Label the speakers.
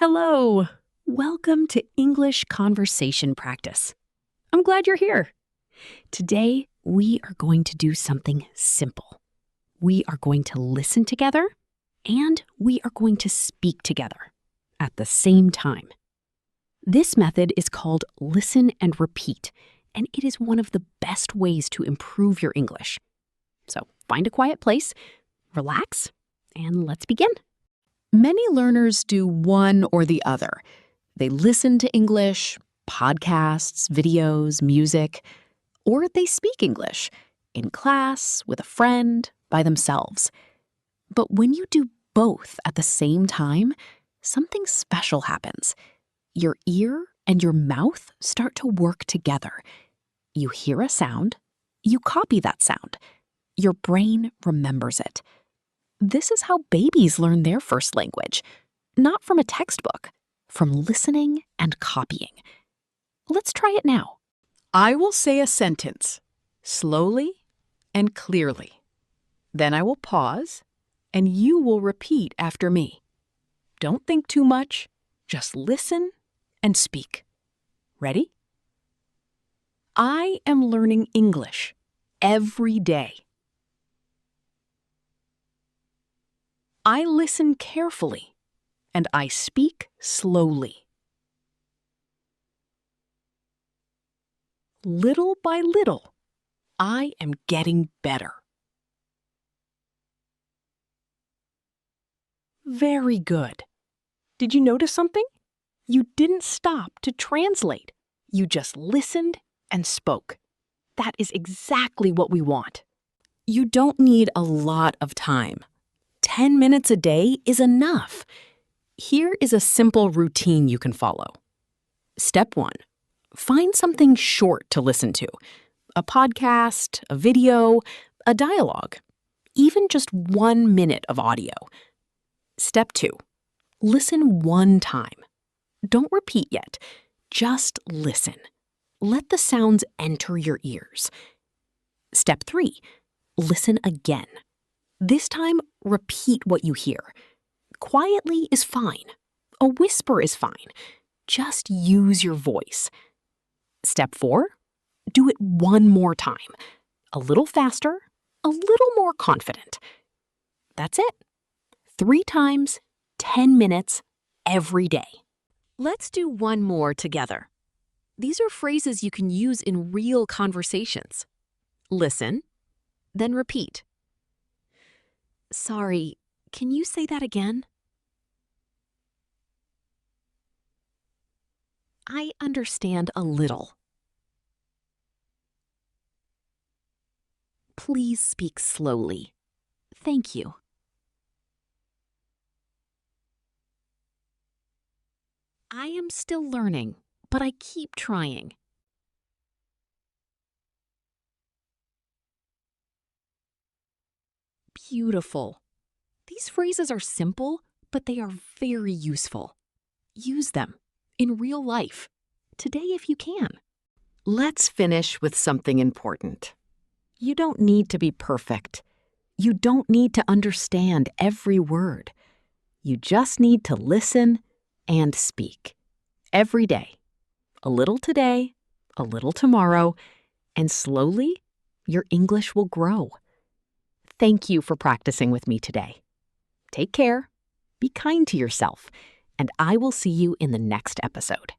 Speaker 1: Hello. Welcome to English Conversation Practice. I'm glad you're here. Today, we are going to do something simple. We are going to listen together and we are going to speak together at the same time. This method is called listen and repeat, and it is one of the best ways to improve your English. So find a quiet place, relax, and let's begin. Many learners do one or the other. They listen to English, podcasts, videos, music, or they speak English in class, with a friend, by themselves. But when you do both at the same time, something special happens. Your ear and your mouth start to work together. You hear a sound, you copy that sound. Your brain remembers it. This is how babies learn their first language, not from a textbook, from listening and copying. Let's try it now.
Speaker 2: I will say a sentence, slowly and clearly. Then I will pause, and you will repeat after me. Don't think too much, just listen and speak. Ready? I am learning English every day. I listen carefully, and I speak slowly. Little by little, I am getting better. Very good. Did you notice something? You didn't stop to translate. You just listened and spoke. That is exactly what we want.
Speaker 1: You don't need a lot of time. 10 minutes a day is enough. Here is a simple routine you can follow. Step 1. Find something short to listen to. A podcast, a video, a dialogue, even just 1 minute of audio. Step 2. Listen one time. Don't repeat yet. Just listen. Let the sounds enter your ears. Step 3. Listen again. This time, repeat what you hear. Quietly is fine. A whisper is fine. Just use your voice. Step 4. Do it one more time. A little faster, a little more confident. That's it. 3 times, 10 minutes, every day. Let's do one more together. These are phrases you can use in real conversations. Listen, then repeat. Sorry, can you say that again? I understand a little. Please speak slowly. Thank you. I am still learning, but I keep trying. Beautiful. These phrases are simple, but they are very useful. Use them in real life, today if you can. Let's finish with something important. You don't need to be perfect. You don't need to understand every word. You just need to listen and speak. Every day. A little today, a little tomorrow, and slowly, your English will grow. Thank you for practicing with me today. Take care, be kind to yourself, and I will see you in the next episode.